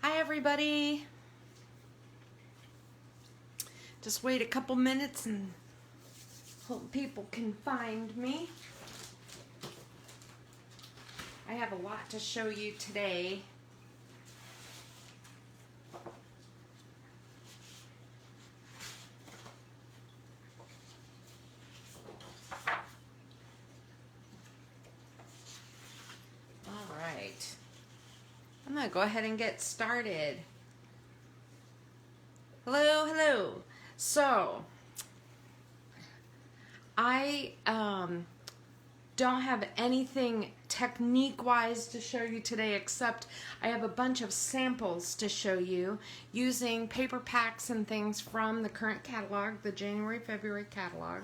Hi everybody. Just wait a couple minutes and hope people can find me. I have a lot to show you today. All right. I'm going to go ahead and get started. Hello. So, I don't have anything technique-wise to show you today, except I have a bunch of samples to show you using paper packs and things from the current catalog, the January-February catalog.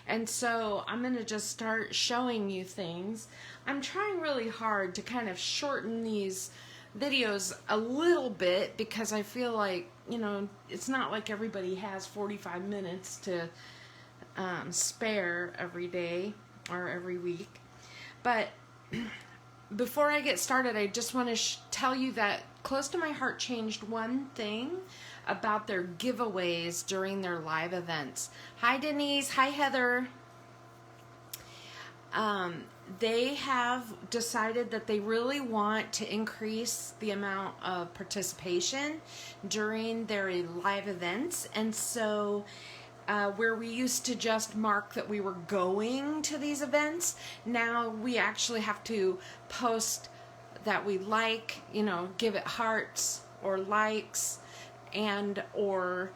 And so I'm going to just start showing you things. I'm trying really hard to kind of shorten these videos a little bit because I feel like, you know, it's not like everybody has 45 minutes to spare every day or every week. But before I get started, I just want to tell you that Close to My Heart changed one thing about their giveaways during their live events. Hi Denise, hi Heather. They have decided that they really want to increase the amount of participation during their live events, and so where we used to just mark that we were going to these events, now we actually have to post that we like, you know, give it hearts or likes and or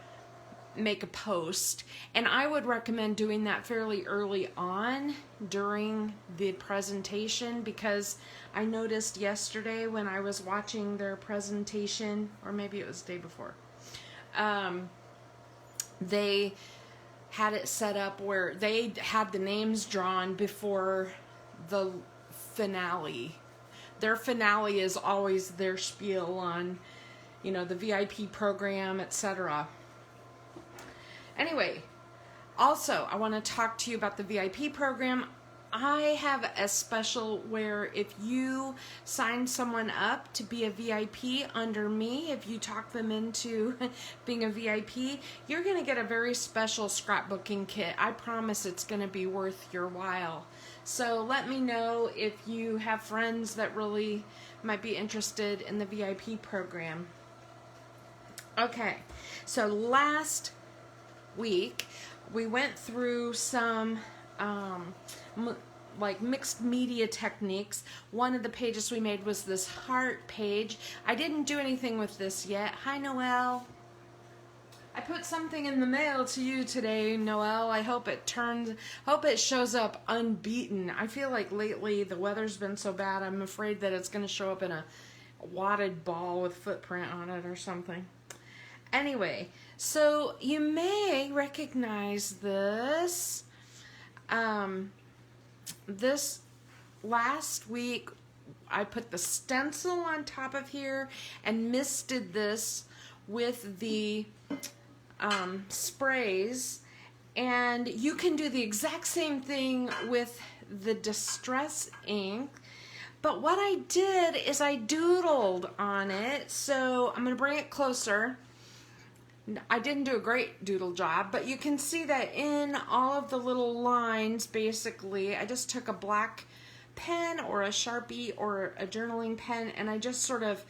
make a post. And I would recommend doing that fairly early on during the presentation, because I noticed yesterday when I was watching their presentation, or maybe it was the day before, they had it set up where they had the names drawn before the finale. Their finale is always their spiel on, you know, the VIP program, etc. Anyway, also, I want to talk to you about the VIP program. I have a special where if you sign someone up to be a VIP under me, if you talk them into being a VIP, you're going to get a very special scrapbooking kit. I promise it's going to be worth your while. So let me know if you have friends that really might be interested in the VIP program. Okay, so last week we went through some like mixed media techniques. One of the pages we made was this heart page. I didn't do anything with this yet. Hi Noelle. I put something in the mail to you today, Noelle. I hope it shows up unbeaten. I feel like lately the weather's been so bad, I'm afraid that it's going to show up in a wadded ball with footprint on it or something. Anyway, so you may recognize this. This last week I put the stencil on top of here and misted this with the sprays, and you can do the exact same thing with the distress ink. But what I did is I doodled on it, so I'm going to bring it closer. I didn't do a great doodle job, but you can see that in all of the little lines, basically, I just took a black pen or a Sharpie or a journaling pen, and I just sort of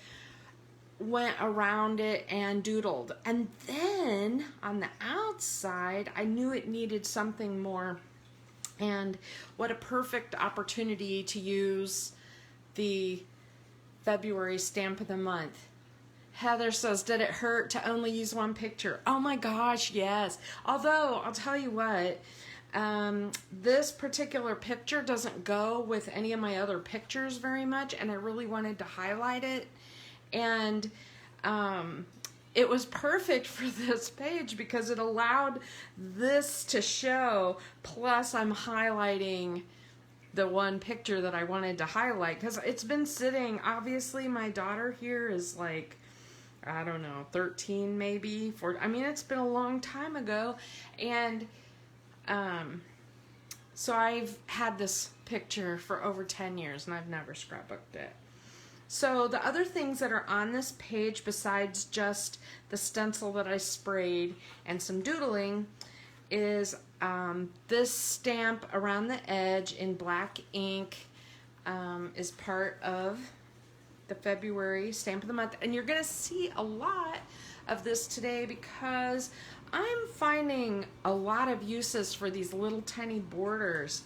went around it and doodled. And then on the outside, I knew it needed something more. And what a perfect opportunity to use the February stamp of the month. Heather says, did it hurt to only use one picture? Oh my gosh, yes. Although, I'll tell you what, this particular picture doesn't go with any of my other pictures very much, and I really wanted to highlight it. And it was perfect for this page because it allowed this to show, plus I'm highlighting the one picture that I wanted to highlight, because it's been sitting. Obviously, my daughter here is like, I don't know, 13 maybe. I mean, it's been a long time ago. And so I've had this picture for over 10 years and I've never scrapbooked it. So the other things that are on this page besides just the stencil that I sprayed and some doodling is this stamp around the edge in black ink is part of the February stamp of the month, and you're gonna see a lot of this today because I'm finding a lot of uses for these little tiny borders.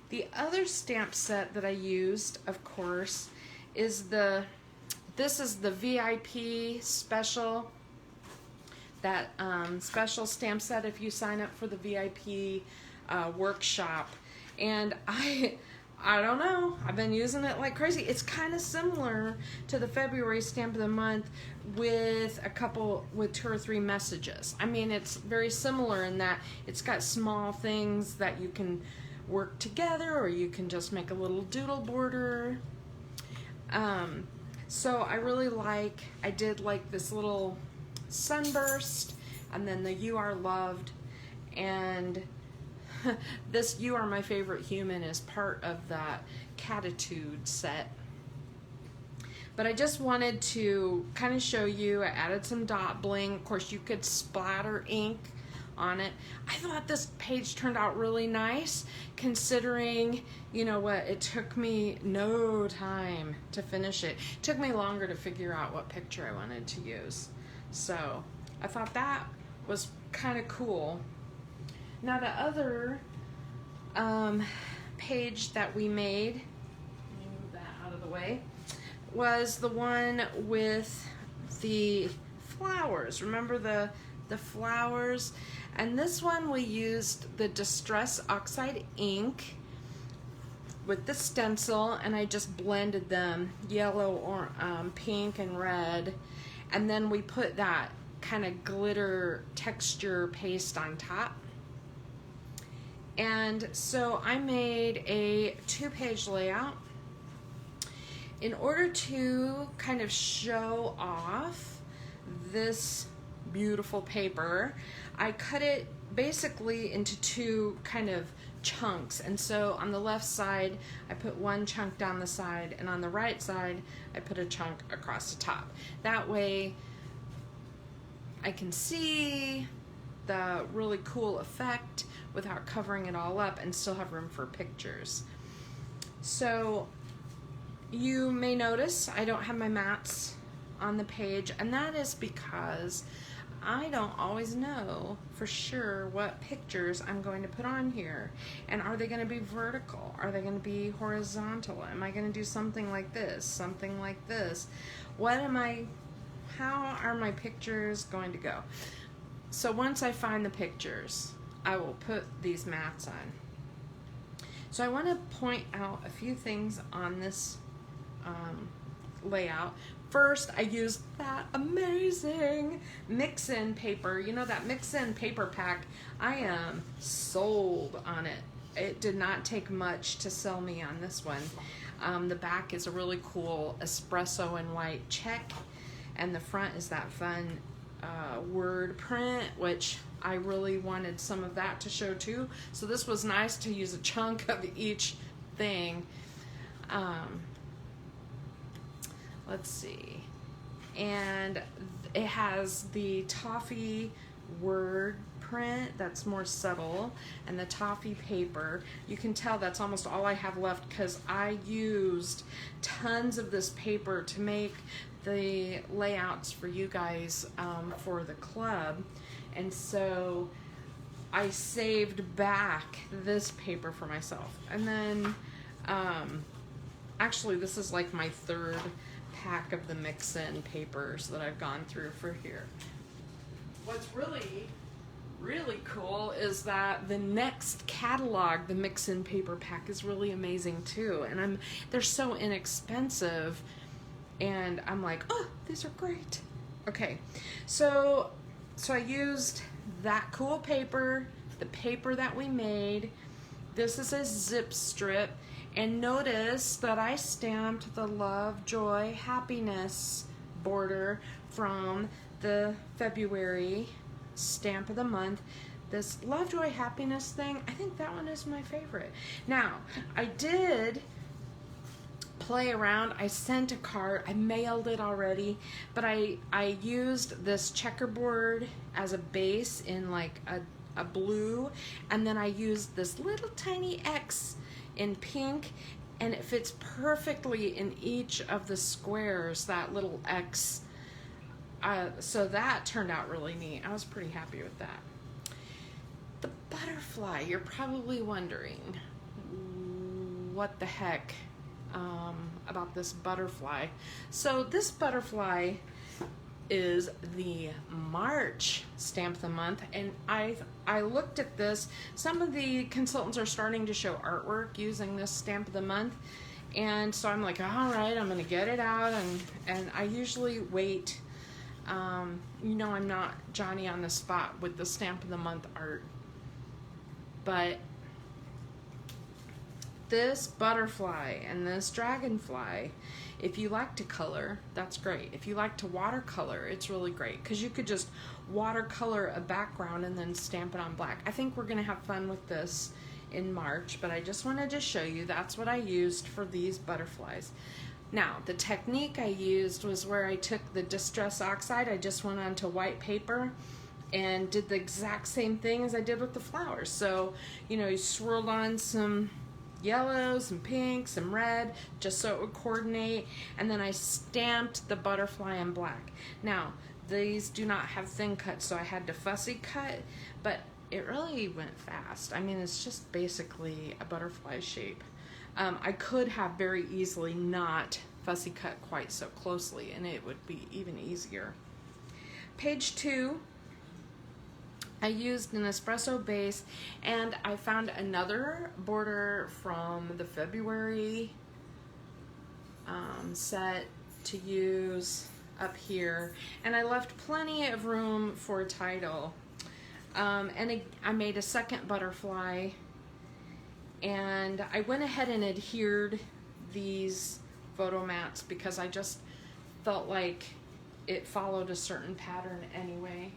The other stamp set that I used, of course, is this is the VIP special, that special stamp set if you sign up for the VIP workshop. And I don't know, I've been using it like crazy. It's kind of similar to the February stamp of the month with two or three messages. I mean, it's very similar in that it's got small things that you can work together, or you can just make a little doodle border. So I really I did like this little sunburst, and then the You Are Loved, and this You Are My Favorite Human is part of that Catitude set. But I just wanted to kind of show you, I added some dot bling. Of course, you could splatter ink on it. I thought this page turned out really nice, considering, you know what, it took me no time to finish it. It took me longer to figure out what picture I wanted to use. So I thought that was kind of cool. Now the other page that we made, let me move that out of the way, was the one with the flowers. Remember the flowers? And this one we used the Distress Oxide ink with the stencil, and I just blended them, yellow or pink and red, and then we put that kind of glitter texture paste on top. And so I made a 2-page layout. In order to kind of show off this beautiful paper, I cut it basically into 2 kind of chunks. And so on the left side, I put 1 chunk down the side, and on the right side, I put a chunk across the top. That way, I can see the really cool effect without covering it all up and still have room for pictures. So you may notice I don't have my mats on the page, and that is because I don't always know for sure what pictures I'm going to put on here. And are they going to be vertical? Are they going to be horizontal? Am I going to do something like this? Something like this? How are my pictures going to go? So once I find the pictures, I will put these mats on. So I want to point out a few things on this layout. First, I used that amazing mix-in paper. You know, that mix-in paper pack, I am sold on it. It did not take much to sell me on this one. The back is a really cool espresso and white check, and the front is that fun word print, which I really wanted some of that to show too. So this was nice to use a chunk of each thing. Let's see. And it has the toffee word print that's more subtle, and the toffee paper. You can tell that's almost all I have left because I used tons of this paper to make the layouts for you guys for the club. And so I saved back this paper for myself. And then actually this is like my 3rd pack of the mix-in papers that I've gone through for here. What's really cool is that the next catalog, the mix-in paper pack, is really amazing too. And they're so inexpensive, and I'm like, oh, these are great. Okay, so I used that cool paper, the paper that we made. This is a zip strip. And notice that I stamped the love, joy, happiness border from the February stamp of the month. This love, joy, happiness thing, I think that one is my favorite. Now, I did play around. I sent a card, I mailed it already, but I used this checkerboard as a base in like a blue, and then I used this little tiny X in pink, and it fits perfectly in each of the squares, that little X. So that turned out really neat. I was pretty happy with that. The butterfly, you're probably wondering what the heck about this butterfly. So this butterfly is the March Stamp of the Month, and I looked at this. Some of the consultants are starting to show artwork using this Stamp of the Month, and so I'm like, all right, I'm gonna get it out, and I usually wait. You know, I'm not Johnny on the spot with the Stamp of the Month art, but this butterfly and this dragonfly, if you like to color, that's great. If you like to watercolor, it's really great, because you could just watercolor a background and then stamp it on black. I think we're gonna have fun with this in March, but I just wanted to show you that's what I used for these butterflies. Now, the technique I used was where I took the Distress Oxide, I just went onto white paper and did the exact same thing as I did with the flowers. So, you know, you swirled on some yellow, some pink, some red, just so it would coordinate, and then I stamped the butterfly in black. Now, these do not have thin cuts, so I had to fussy cut, but it really went fast. I mean, it's just basically a butterfly shape. I could have very easily not fussy cut quite so closely, and it would be even easier. Page 2, I used an espresso base, and I found another border from the February set to use up here, and I left plenty of room for a title. And I made a second butterfly, and I went ahead and adhered these photo mats because I just felt like it followed a certain pattern anyway.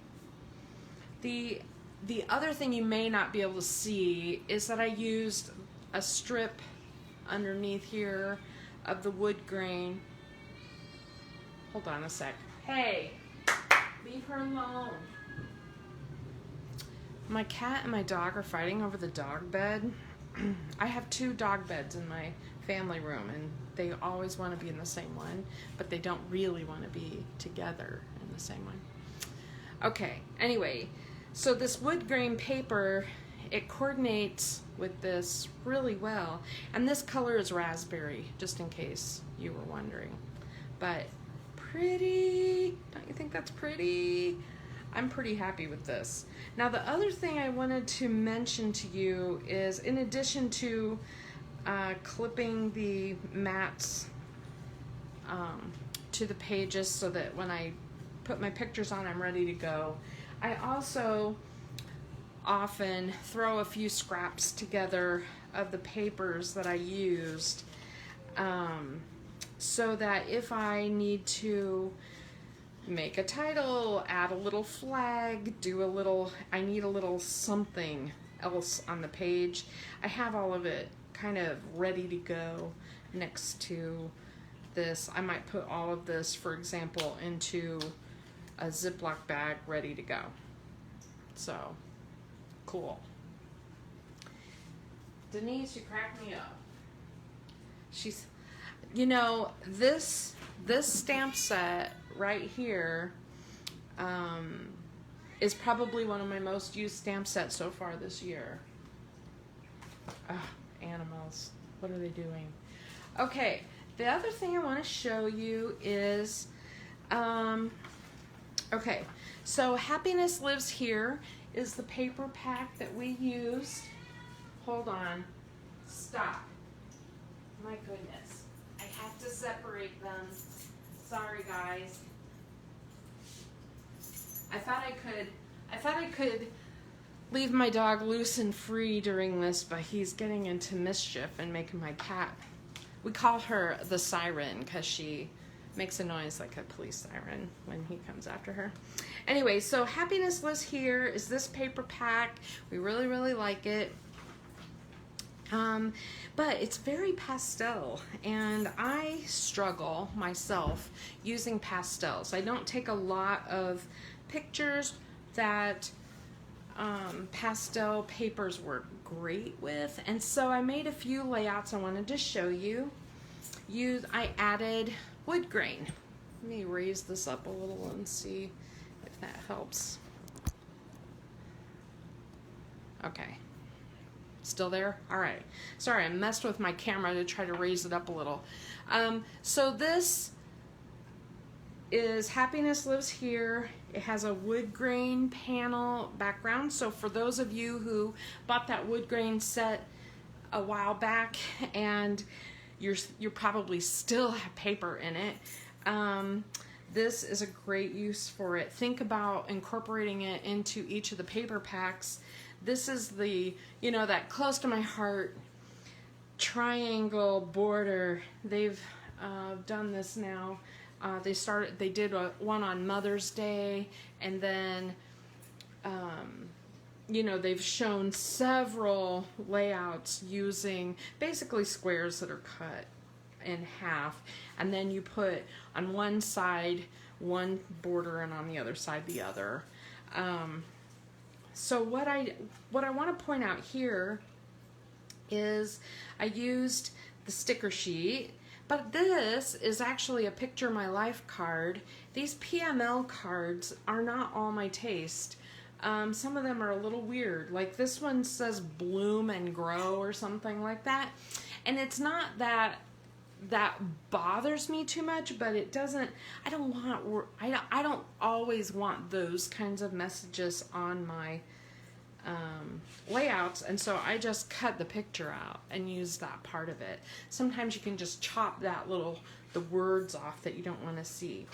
The other thing you may not be able to see is that I used a strip underneath here of the wood grain. Hold on a sec. Hey, leave her alone. My cat and my dog are fighting over the dog bed. I have 2 dog beds in my family room, and they always want to be in the same one, but they don't really want to be together in the same one. Okay, anyway, so this wood grain paper, it coordinates with this really well, and this color is raspberry, just in case you were wondering. But pretty, don't you think that's pretty? I'm pretty happy with this. Now, the other thing I wanted to mention to you is, in addition to clipping the mats to the pages so that when I put my pictures on, I'm ready to go, I also often throw a few scraps together of the papers that I used, so that if I need to make a title, add a little flag, I need a little something else on the page, I have all of it kind of ready to go next to this. I might put all of this, for example, into a Ziploc bag ready to go. So, cool. Denise, you crack me up. She's, you know, this stamp set right here is probably one of my most used stamp sets so far this year. Ugh, animals, what are they doing? Okay, the other thing I want to show you is, okay, so Happiness Lives Here is the paper pack that we used. Hold on, stop. My goodness, I have to separate them. Sorry, guys. I thought I could leave my dog loose and free during this, but he's getting into mischief and making my cat. We call her the siren because she makes a noise like a police siren when he comes after her. Anyway, so Happiness Lives Here is this paper pack. We really, really like it. But it's very pastel, and I struggle myself using pastels. I don't take a lot of pictures that pastel papers work great with, and so I made a few layouts I wanted to show you. I added wood grain. Let me raise this up a little and see if that helps. Okay. Still there? All right. Sorry, I messed with my camera to try to raise it up a little. So this is Happiness Lives Here. It has a wood grain panel background. So for those of you who bought that wood grain set a while back and you probably still have paper in it, this is a great use for it. Think about incorporating it into each of the paper packs. This is the, you know, that close to my heart triangle border. They've done this now. They did one on Mother's Day, and then, you know, they've shown several layouts using basically squares that are cut in half, and then you put on one side one border and on the other side the other. So what I want to point out here is I used the sticker sheet, but this is actually a Picture My Life card. These PML cards are not all my taste. Some of them are a little weird, like this one says bloom and grow or something like that, and it's not that bothers me too much, but it doesn't, I don't always want those kinds of messages on my layouts, and so I just cut the picture out and use that part of it. Sometimes you can just chop the words off that you don't want to see.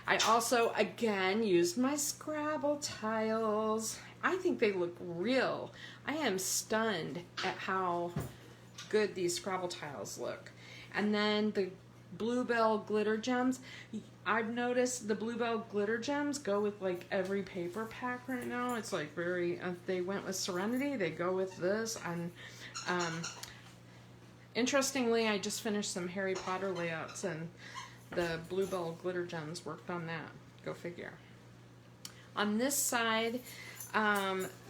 I also, again, used my Scrabble tiles. I think they look real. I am stunned at how good these Scrabble tiles look. And then the Bluebell glitter gems. I've noticed the Bluebell glitter gems go with like every paper pack right now. It's like very, they went with Serenity, they go with this. And interestingly, I just finished some Harry Potter layouts, and the Bluebell glitter gems worked on that. Go figure. On this side,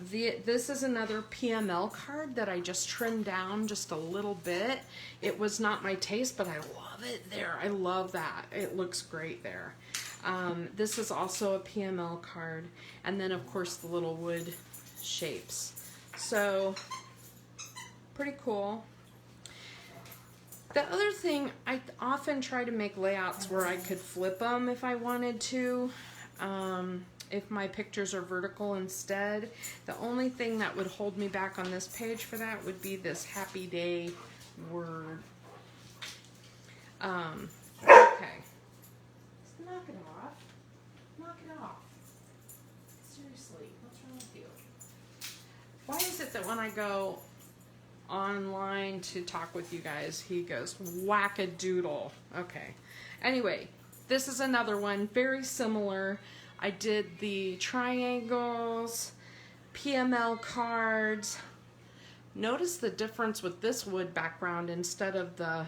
this is another PML card that I just trimmed down just a little bit. It was not my taste, but I love it there. I love that. It looks great there. This is also a PML card. And then, of course, the little wood shapes. So, pretty cool. The other thing, I often try to make layouts where I could flip them if I wanted to. If my pictures are vertical instead. The only thing that would hold me back on this page for that would be this happy day word. Okay. Just knock it off. Knock it off. Seriously, what's wrong with you? Why is it that when I go online to talk with you guys, he goes whack-a-doodle? Okay. Anyway, this is another one, very similar. I did the triangles, PML cards. Notice the difference with this wood background instead of the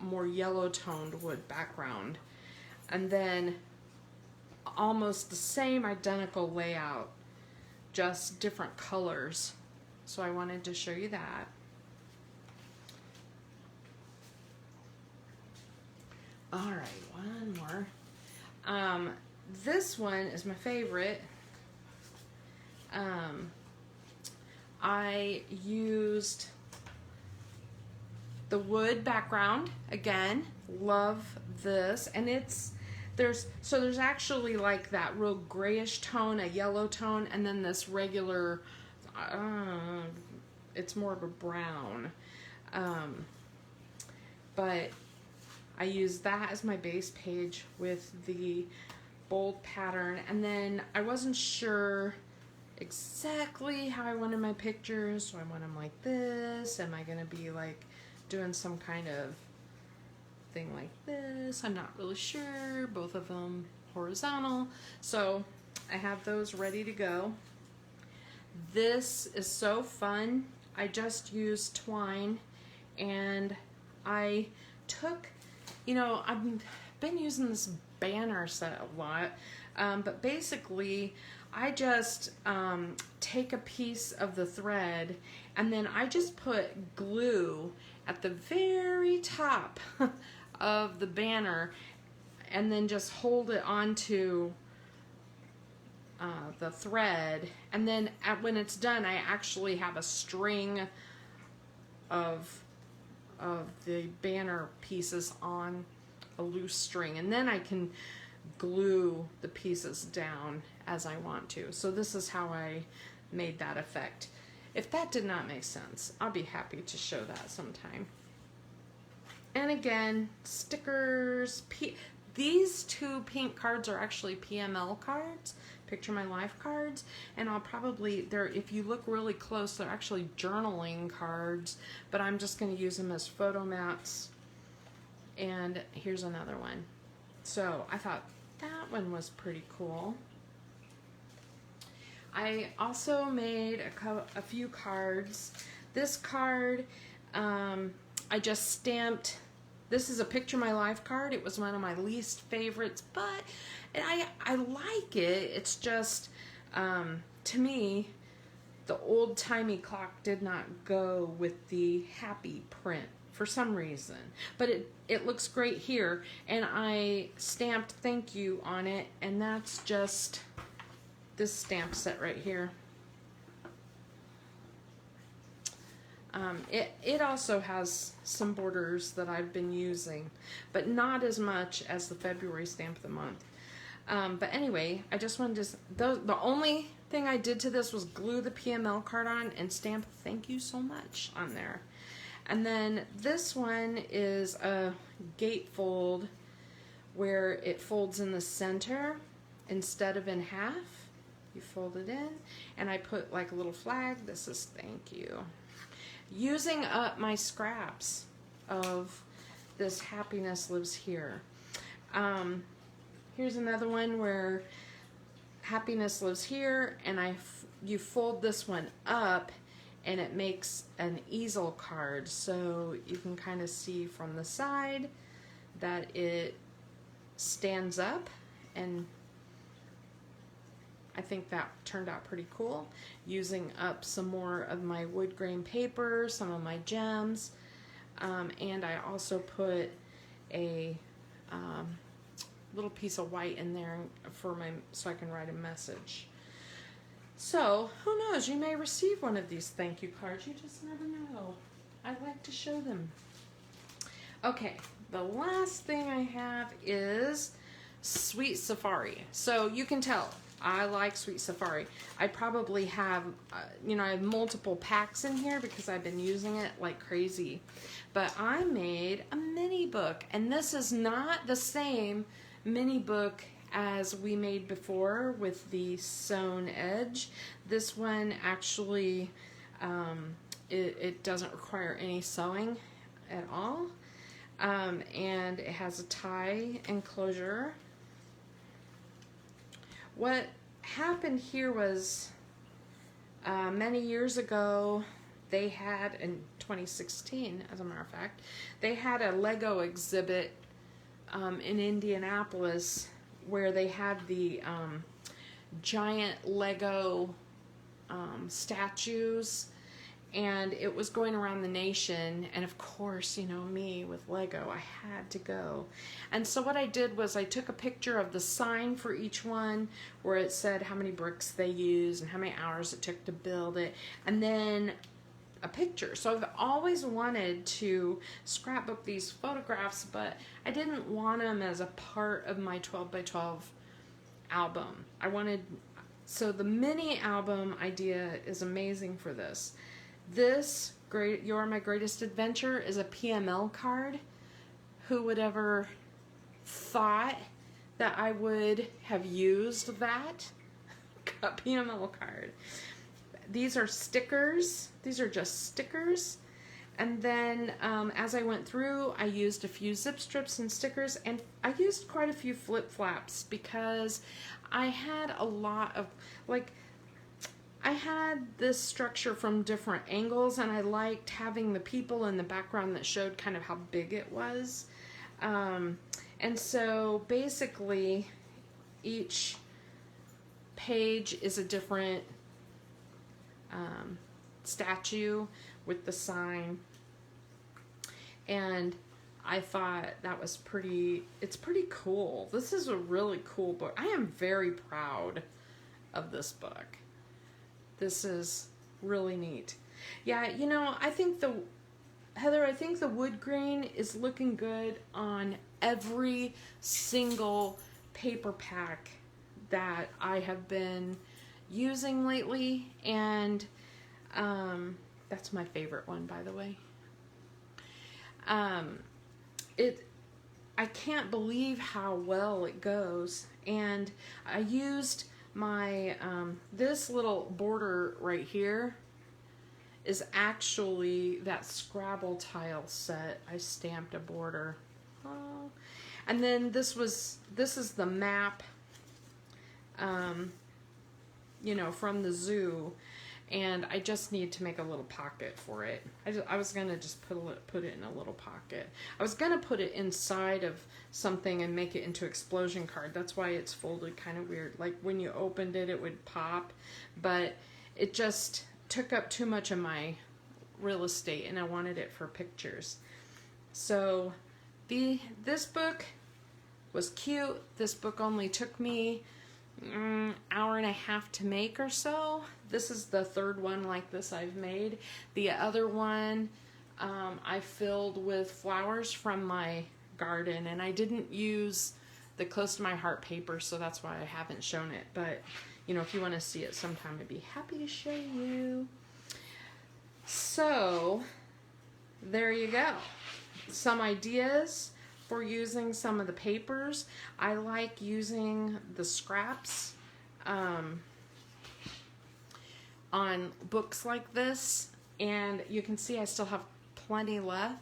more yellow toned wood background. And then almost the same identical layout, just different colors. So I wanted to show you that. All right, one more. This one is my favorite. I used the wood background again. Love this, and there's actually like that real grayish tone, a yellow tone, and then this regular. It's more of a brown, but I used that as my base page with the bold pattern, and then I wasn't sure exactly how I wanted my pictures, so I want them like this. Am I going to be like doing some kind of thing like this? I'm not really sure. Both of them horizontal, so I have those ready to go. This is so fun. I just used twine, and I took, you know, I've been using this banner set a lot, but basically I just take a piece of the thread, and then I just put glue at the very top of the banner, and then just hold it onto the thread, and then when it's done, I actually have a string of the banner pieces on a loose string, and then I can glue the pieces down as I want to. So this is how I made that effect. If that did not make sense, I'll be happy to show that sometime. And again, stickers. These two pink cards are actually PML cards, Picture My Life cards, and I'll probably, if you look really close, they're actually journaling cards, but I'm just going to use them as photo mats. And here's another one. So I thought that one was pretty cool. I also made a few cards. This card, I just stamped. This is a Picture My Life card. It was one of my least favorites, but I like it. It's just, to me, the old-timey clock did not go with the happy print for some reason. But it looks great here, and I stamped thank you on it, and that's just this stamp set right here. It also has some borders that I've been using, but not as much as the February stamp of the month. But anyway, I just wanted to, the only thing I did to this was glue the PML card on and stamp thank you so much on there. And then this one is a gatefold where it folds in the center instead of in half. You fold it in, and I put like a little flag. This is thank you. Using up my scraps of this Happiness Lives Here. Here's another one where Happiness Lives Here, and you fold this one up, and it makes an easel card. So you can kind of see from the side that it stands up, and I think that turned out pretty cool. Using up some more of my wood grain paper, some of my gems, and I also put a little piece of white in there so I can write a message. So who knows? You may receive one of these thank you cards. You just never know. I like to show them. Okay, the last thing I have is Sweet Safari. So you can tell I like Sweet Safari. I probably have, I have multiple packs in here because I've been using it like crazy. But I made a mini book, and this is not the same mini book as we made before with the sewn edge. This one actually, it doesn't require any sewing at all. And it has a tie enclosure. What happened here was many years ago, they had, in 2016 as a matter of fact, they had a Lego exhibit in Indianapolis where they had the giant Lego statues, and it was going around the nation, and of course, you know me with Lego, I had to go. And so what I did was I took a picture of the sign for each one where it said how many bricks they used and how many hours it took to build it, and then a picture. So I've always wanted to scrapbook these photographs, but I didn't want them as a part of my 12 by 12 album. So the mini album idea is amazing for this. This You're My Greatest Adventure is a PML card. Who would ever thought that I would have used that? A PML card. These are stickers. These are just stickers. And then as I went through, I used a few zip strips and stickers, and I used quite a few flip flaps because I had a lot of, I I had this structure from different angles, and I liked having the people in the background that showed kind of how big it was. And so basically each page is a different statue with the sign, and I thought that was it's pretty cool. This is a really cool book. I am very proud of this book. This is really neat. Yeah, you know, Heather, I think the wood grain is looking good on every single paper pack that I have been using lately, and that's my favorite one, by the way. I can't believe how well it goes, and I used my this little border right here is actually that Scrabble tile set. I stamped a border. Oh. And then this is the map, you know, from the zoo, and I just need to make a little pocket for it. I was gonna just put it in a little pocket. I was gonna put it inside of something and make it into explosion card. That's why it's folded kind of weird. Like when you opened it, it would pop, but it just took up too much of my real estate, and I wanted it for pictures. So this book was cute. This book only took me hour and a half to make or so. This is the third one like this I've made. The other one I filled with flowers from my garden, and I didn't use the Close to My Heart paper, so that's why I haven't shown it. But you know, if you want to see it sometime, I'd be happy to show you. So there you go. Some ideas for using some of the papers. I like using the scraps on books like this, and you can see I still have plenty left.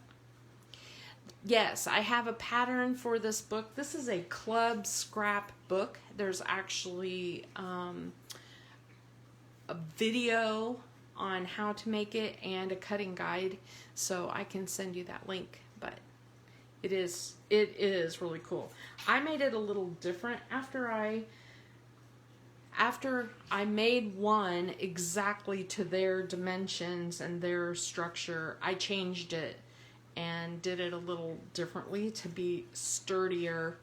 Yes, I have a pattern for this book. This is a club scrap book. There's actually a video on how to make it and a cutting guide, so I can send you that link. But it is really cool. I made it a little different after I made one exactly to their dimensions and their structure. I changed it and did it a little differently to be sturdier,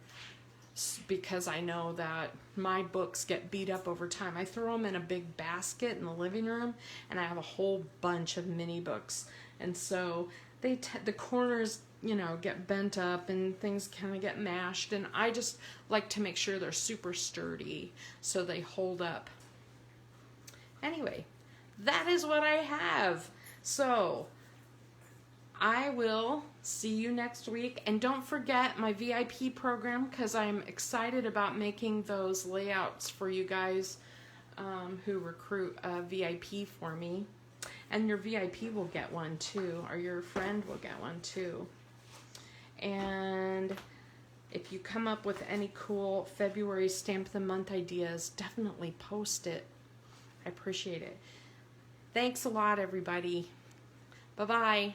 because I know that my books get beat up over time. I throw them in a big basket in the living room, and I have a whole bunch of mini books, and so the corners, you know, get bent up and things kind of get mashed, and I just like to make sure they're super sturdy so they hold up. Anyway, that is what I have. So I will see you next week, and don't forget my VIP program, because I'm excited about making those layouts for you guys who recruit a VIP for me. And your VIP will get one too, or your friend will get one too. And if you come up with any cool February Stamp of the Month ideas, definitely post it. I appreciate it. Thanks a lot, everybody. Bye-bye.